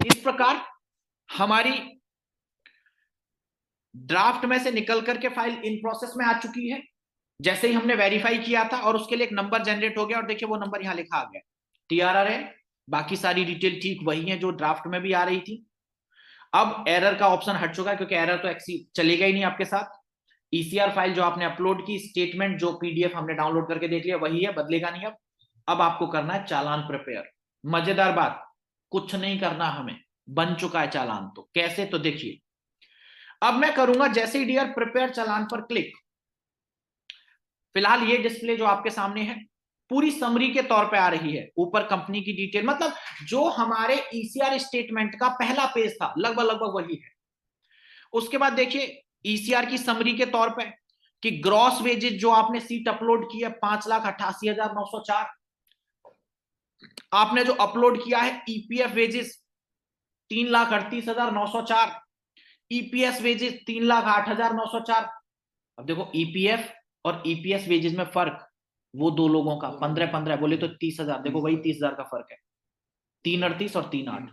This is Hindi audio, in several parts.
इस प्रकार हमारी ड्राफ्ट में से निकल करके फाइल इन प्रोसेस में आ चुकी है। जैसे ही हमने वेरीफाई किया था और उसके लिए एक नंबर जनरेट हो गया और देखिए वो नंबर यहां लिखा आ गया, TRR है, बाकी सारी डिटेल ठीक वही है जो ड्राफ्ट में भी आ रही थी। अब एरर का ऑप्शन हट चुका है क्योंकि एरर तो चलेगा ही नहीं आपके साथ। ECR फाइल जो आपने अपलोड की, स्टेटमेंट जो PDF हमने डाउनलोड करके देख लिया वही है, बदलेगा नहीं। अब आपको करना है चालान प्रिपेयर। मजेदार बात, कुछ नहीं करना हमें, बन चुका है चालान। तो कैसे, तो देखिए अब मैं करूंगा जैसे ही डियर प्रिपेयर चालान पर क्लिक, फिलहाल ये डिस्प्ले जो आपके सामने है पूरी समरी के तौर पे आ रही है। ऊपर कंपनी की डिटेल, मतलब जो हमारे ECR स्टेटमेंट का पहला पेज था लगभग लगभग वही है। उसके बाद देखिए ECR की समरी के तौर पे कि ग्रॉस वेजेस जो आपने सीट अपलोड की है 5,88,904, आपने जो अपलोड किया है EPF वेजेस 3,38,904, EPS वेजेस 3,08,904। अब देखो EPF और EPS वेजेस में फर्क, वो दो लोगों का 15-15 बोले तो 30,000, देखो वही 30,000 का फर्क है, 3,38 और 3,8।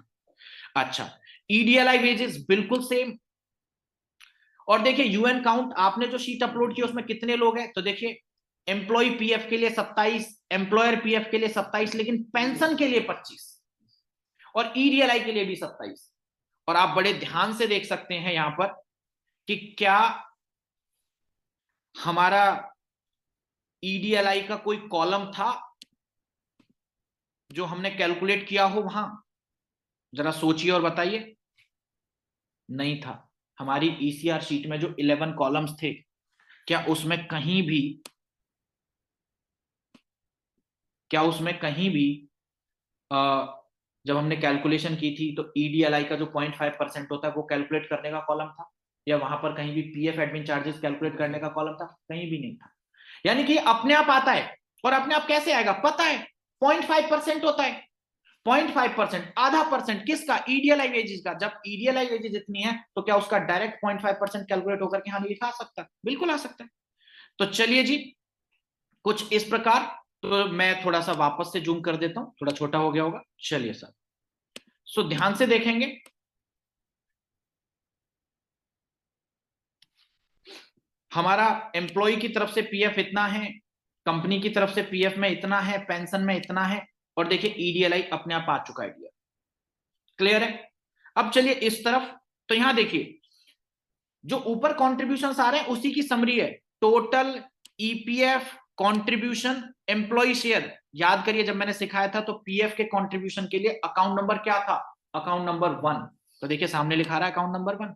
अच्छा, EDLI वेजेस बिल्कुल सेम। और देखिए UN काउंट, आपने जो शीट अपलोड की उसमें कितने लोग हैं, तो देखिए एम्प्लॉय PF के लिए 27, एम्प्लॉयर PF के लिए 27, लेकिन पेंशन के लिए 25 और EDLI के लिए भी 27। और आप बड़े ध्यान से देख सकते हैं यहां पर कि क्या हमारा EDLI का कोई कॉलम था जो हमने कैलकुलेट किया हो वहां, जरा सोचिए और बताइए। नहीं था। हमारी ECR शीट में जो 11 कॉलम्स थे, क्या उसमें कहीं भी जब हमने कैलकुलेशन की थी तो EDLI का जो 0.5% होता है वो कैलकुलेट करने का कॉलम था, या वहां पर कहीं भी PF एडमिन चार्जेस कैलकुलेट करने का कॉलम था? कहीं भी नहीं था। यानी कि अपने आप आता है। और अपने आप कैसे आएगा पता है, 0.5% होता है। 0.5%, आधा परसेंट किसका? EDLI वेजेस का। जब EDLI वेजेस इतनी है तो क्या उसका डायरेक्ट 0.5% कैलकुलेट होकर के यहां लिखा आ सकता है? बिल्कुल आ सकता है। तो चलिए जी, कुछ इस प्रकार। तो मैं थोड़ा सा वापस से जूम कर देता हूं, थोड़ा छोटा हो गया होगा। चलिए सर, सो ध्यान से देखेंगे। हमारा एम्प्लॉय की तरफ से PF इतना है, कंपनी की तरफ से PF में इतना है, पेंशन में इतना है, और देखिए EDLI अपने आप आ चुका है। क्लियर है? अब चलिए इस तरफ, तो यहां देखिए जो ऊपर कॉन्ट्रीब्यूशन आ रहे हैं उसी की समरी है। Total EPF contribution employee share. याद करिए जब मैंने सिखाया था तो PF के कॉन्ट्रीब्यूशन के लिए अकाउंट नंबर क्या था? Account number 1। तो देखिए सामने लिखा रहा है अकाउंट नंबर 1,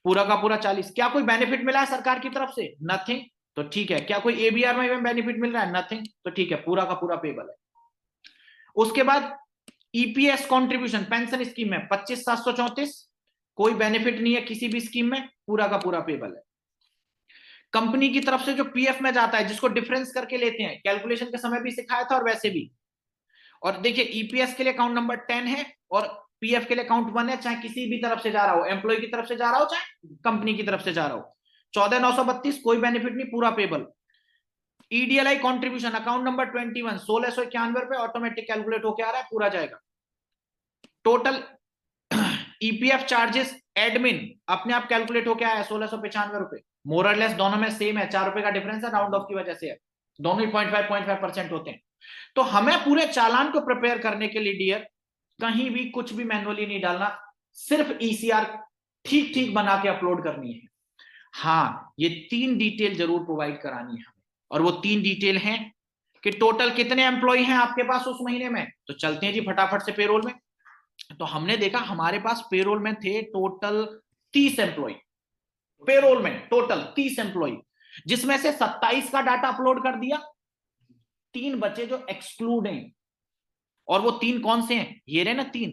पूरा का पूरा 40। क्या कोई बेनिफिट मिला है सरकार की तरफ से? नथिंग। तो ठीक है। क्या कोई ABR में बेनिफिट मिल रहा है? नथिंग। तो ठीक है, पूरा का पूरा पेबल है। उसके बाद EPS कॉन्ट्रीब्यूशन पेंशन स्कीम में 25,734, कोई बेनिफिट नहीं है किसी भी स्कीम में, पूरा का पूरा पेबल है। कंपनी की तरफ से जो PF में जाता है जिसको डिफरेंस करके लेते हैं, कैलकुलेशन के समय भी सिखाया था और वैसे भी। और देखिए EPS के लिए अकाउंट नंबर 10 है और PF के लिए अकाउंट 1 है, चाहे किसी भी तरफ से जा रहा हो, एम्प्लॉय की तरफ से जा रहा हो चाहे कंपनी की तरफ से जा रहा हो। 14,932, कोई बेनिफिट नहीं, पूरा payable. EDLI contribution account number 21, 1,691 रुपए, ऑटोमेटिक कैलकुलेट होकर आ रहा है, पूरा जाएगा। टोटल EPF चार्जेस एडमिन अपने आप कैलकुलेट होकर आया 1,695 रुपए। मोरलेस दोनों में सेम है, 4 रुपए का डिफरेंस है, राउंड ऑफ की वजह से है, दोनों ही 0.5% होते हैं। तो हमें पूरे चालान को प्रिपेयर करने के लिए डियर कहीं भी कुछ भी मैनुअली नहीं डालना, सिर्फ ECR ठीक ठीक बना के अपलोड करनी है। हाँ, ये 3 डिटेल जरूर प्रोवाइड करानी है हमें, और वो 3 डिटेल हैं कि टोटल कितने एम्प्लॉय हैं आपके पास उस महीने में। तो चलते हैं जी फटाफट से पेरोल में। तो हमने देखा हमारे पास पेरोल में थे टोटल 30 एम्प्लॉय, पेरोल में टोटल 30 एम्प्लॉय, जिसमें से 27 का डाटा अपलोड कर दिया, 3 बचे जो एक्सक्लूड हैं। और वो 3 कौन से हैं? ये रहे ना 3,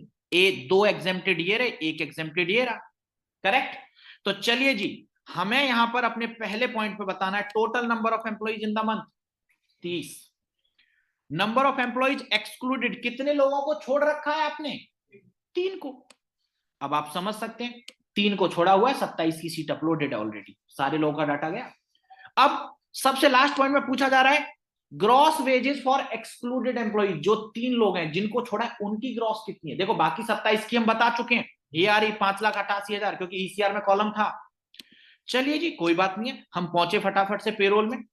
2 एग्जेम्प्टेड ये रहे, 1 एग्जेम्प्टेड ये रहा। करेक्ट? तो चलिए जी, हमें यहां पर अपने पहले पॉइंट पे बताना है total number of employees in the month 30। Number of employees excluded, कितने लोगों को छोड़ रखा है आपने? 3 को। अब आप समझ सकते हैं 3 को छोड़ा हुआ है, 27 की सीट अपलोडेड है ऑलरेडी, सारे लोगों का डाटा गया। अब सबसे लास्ट पॉइंट में पूछा जा रहा है gross wages for excluded employee, जो 3 लोग हैं जिनको छोड़ा है उनकी ग्रॉस कितनी है। देखो बाकी 27 की हम बता चुके हैं, ये आ रही 5,88,000 क्योंकि ईसीआर में कॉलम था। चलिए जी कोई बात नहीं है, हम पहुंचे फटाफट से पेरोल में।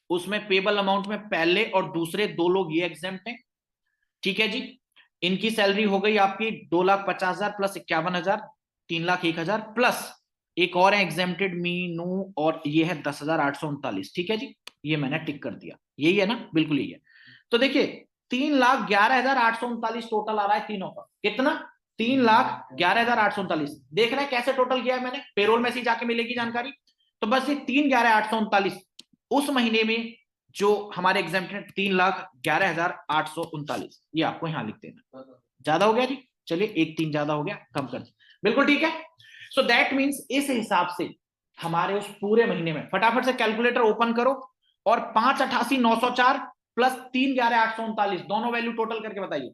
उसमें पेबल अमाउंट में पहले और दूसरे 2 लोग ये एग्जेम्प्ट हैं, ठीक है जी। इनकी सैलरी हो गई आपकी 2,50,000 प्लस 51,000, 3,01,000 प्लस एक और है एग्जेम्प्टेड मीनू, और ये है 10,839, ठीक है जी। ये मैंने टिक कर दिया, यही है ना, बिल्कुल यही है। तो देखिए 3,11,839 टोटल आ रहा है तीनों का। कितना? 3,11,839। देख रहे हैं कैसे टोटल किया है मैंने, पेरोल में से जाके मिलेगी जानकारी। तो बस ये 3,11,839 उस महीने में जो हमारे एग्जाम्प्टेड 3,11,839, ये आपको यहां लिख देना। ज्यादा हो गया जी, चलिए एक 3 ज्यादा हो गया, कम कर दिया, बिल्कुल ठीक है। सो दैट मीन्स इस हिसाब से हमारे उस पूरे महीने में, फटाफट से कैलकुलेटर ओपन करो और 5,88,904 प्लस 3,11,839 दोनों वैल्यू टोटल करके बताइए,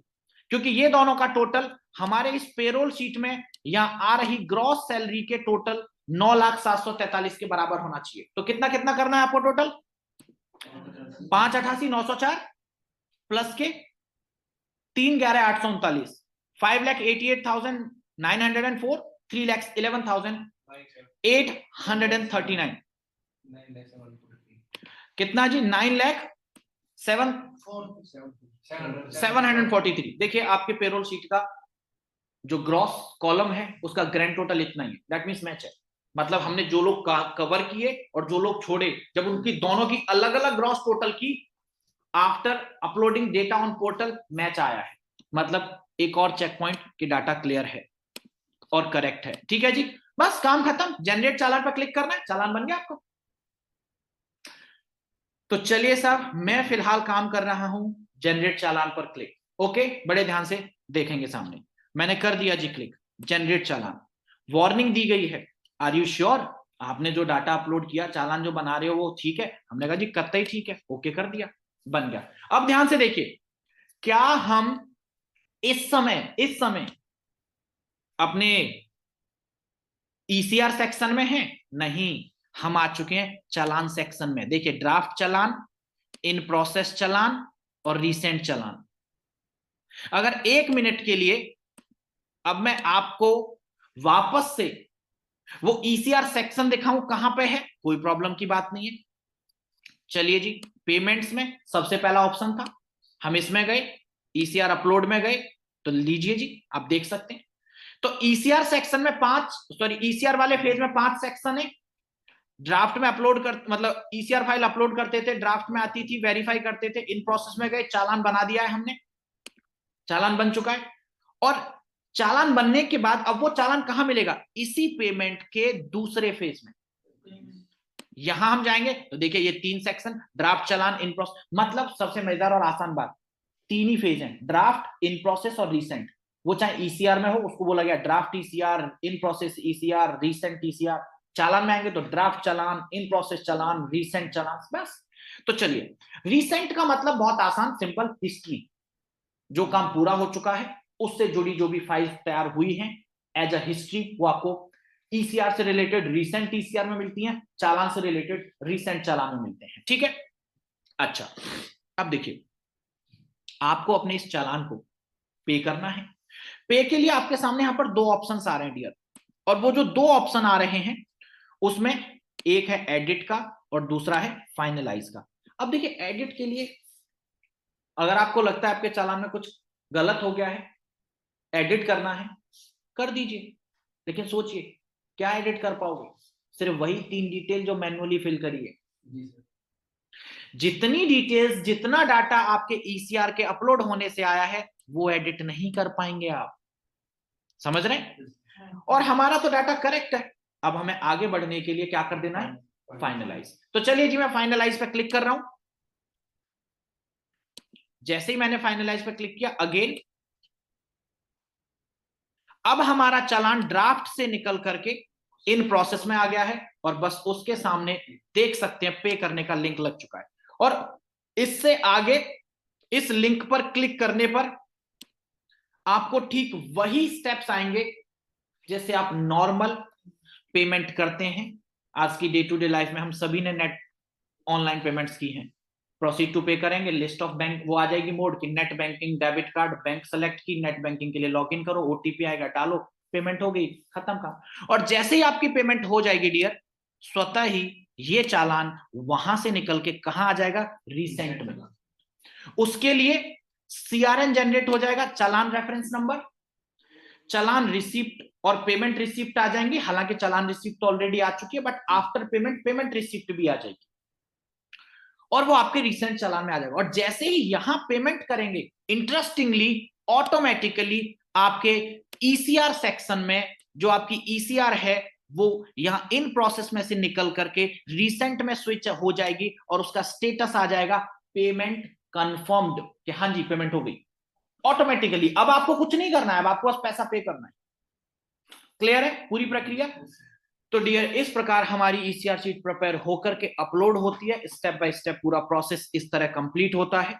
क्योंकि ये दोनों का टोटल हमारे इस पेरोल शीट में यहां आ रही ग्रॉस सैलरी के टोटल 9,743 के बराबर होना चाहिए। तो कितना कितना करना है आपको टोटल? 5,88,904 प्लस के 3,11,839, 5,88,904, 3,11,839 कितना जी? 9,07,743। देखिए आपके पेरोल शीट का जो ग्रॉस कॉलम है उसका ग्रैंड टोटल इतना ही है, दैट मींस मैच है। मतलब हमने जो लोग कवर किए और जो लोग छोड़े, जब उनकी दोनों की अलग अलग ग्रॉस टोटल की after uploading data on portal match आया है, मतलब एक और चेक पॉइंट कि डाटा क्लियर है और करेक्ट है, ठीक है जी। बस काम खत्म, जनरेट चालान पर क्लिक करना है, चालान बन गया आपको। तो चलिए साहब मैं फिलहाल काम कर रहा हूं जनरेट चालान पर क्लिक। ओके बड़े ध्यान से देखेंगे सामने, मैंने कर दिया जी क्लिक, जनरेट चालान। वार्निंग दी गई है, आर यू श्योर आपने जो डाटा अपलोड किया, चालान जो बना रहे हो वो ठीक है? हमने कहा जी कतई ठीक है, ओके कर दिया, बन गया। अब ध्यान से देखिए, क्या हम इस समय अपने ईसीआर सेक्शन में हैं? नहीं, हम आ चुके हैं चालान सेक्शन में। देखिए ड्राफ्ट चालान, इन प्रोसेस चालान और रीसेंट चालान। अगर 1 मिनट के लिए अब मैं आपको वापस से वो ईसीआर सेक्शन दिखाऊं कहां पे है, कोई प्रॉब्लम की बात नहीं है। चलिए जी पेमेंट्स में सबसे पहला ऑप्शन था, हम इसमें गए, ईसीआर अपलोड में गए, तो लीजिए जी आप देख सकते हैं। तो ईसीआर सेक्शन में ईसीआर वाले फेज में 5 सेक्शन है। ड्राफ्ट में अपलोड कर, मतलब ईसीआर फाइल अपलोड करते थे, ड्राफ्ट में आती थी, वेरीफाई करते थे, इन प्रोसेस में गए, चालान बना दिया है हमने, चालान बन चुका है। और चालान बनने के बाद अब वो चालान कहां मिलेगा? इसी पेमेंट के दूसरे फेज में। यहां हम जाएंगे तो देखिए ये 3 section, draft, challan, in process, मतलब सबसे मजेदार और आसान बात, 3 ही फेज हैं, ड्राफ्ट, इन प्रोसेस और रीसेंट। वो चाहे ईसीआर में हो उसको बोला गया draft ECR, in process ECR, recent ECR. Challan में आएंगे तो draft challan, in process challan, recent challan, बस। तो चलिए रीसेंट का मतलब बहुत आसान, सिंपल, हिस्ट्री, जो काम पूरा हो चुका है उससे जुड़ी जो भी फाइल्स तैयार हुई हैं एज अ हिस्ट्री, वो आपको ईसीआर से रिलेटेड रीसेंट ईसीआर में मिलती हैं, चालान से रिलेटेड रीसेंट चालान में मिलते हैं, ठीक है। अच्छा अब देखिए आपको अपने इस चालान को पे करना है। पे के लिए आपके सामने यहां पर 2 ऑप्शंस आ रहे हैं डियर, और वो जो 2 ऑप्शन आ रहे हैं उसमें एक है एडिट का और दूसरा है फाइनलाइज का। अब देखिए एडिट के लिए अगर आपको लगता है आपके चालान में कुछ गलत हो गया है, एडिट करना है, कर दीजिए, लेकिन सोचिए क्या एडिट कर पाओगे? सिर्फ वही 3 डिटेल जो मैन्युअली फिल करी है। जितनी डिटेल्स, जितना डाटा आपके ईसीआर के अपलोड होने से आया है वो एडिट नहीं कर पाएंगे आप, समझ रहे हैं? और हमारा तो डाटा करेक्ट है, अब हमें आगे बढ़ने के लिए क्या कर देना है? फाइनलाइज। तो चलिए जी मैं फाइनलाइज पे क्लिक कर रहा हूं। जैसे ही मैंने फाइनलाइज पे क्लिक किया, अगेन अब हमारा चालान ड्राफ्ट से निकल करके इन प्रोसेस में आ गया है, और बस उसके सामने देख सकते हैं पे करने का लिंक लग चुका है। और इससे आगे इस लिंक पर क्लिक करने पर आपको ठीक वही स्टेप्स आएंगे जैसे आप नॉर्मल पेमेंट करते हैं। आज की डे टू डे लाइफ में हम सभी ने नेट ऑनलाइन पेमेंट्स की हैं, प्रोसीड टू पे करेंगे, लिस्ट ऑफ बैंक वो आ जाएगी मोड की, net banking, debit card, bank select की, नेट बैंकिंग के लिए लॉगिन करो, ओटीपी आएगा डालो, पेमेंट हो गई, खत्म काम। और जैसे ही आपकी पेमेंट हो जाएगी डियर, स्वतः ही ये चालान वहां से निकल के कहां आ जाएगा, रीसेंट में। उसके लिए सीआरएन जनरेट हो जाएगा, चालान रेफरेंस नंबर, चालान रिसिप्ट और पेमेंट रिसिप्ट आ जाएंगे। हालांकि चालान रिसिप्ट ऑलरेडी आ चुकी है, but after payment payment receipt भी आ जाएगी और वो आपके रिसेंट चालान में आ जाएगा। और जैसे ही यहां पेमेंट करेंगे, इंटरेस्टिंगली ऑटोमेटिकली आपके ईसीआर सेक्शन में जो आपकी ईसीआर है वो यहां इन प्रोसेस में से निकल करके रिसेंट में स्विच हो जाएगी और उसका स्टेटस आ जाएगा पेमेंट कंफर्म्ड, कि हाँ जी पेमेंट हो गई ऑटोमेटिकली। अब आपको कुछ नहीं करना है, अब आपको बस पैसा पे करना है। क्लियर है पूरी प्रक्रिया? तो डियर, इस प्रकार हमारी ईसीआर शीट प्रिपेयर होकर के अपलोड होती है, स्टेप बाय स्टेप पूरा प्रोसेस इस तरह कंप्लीट होता है।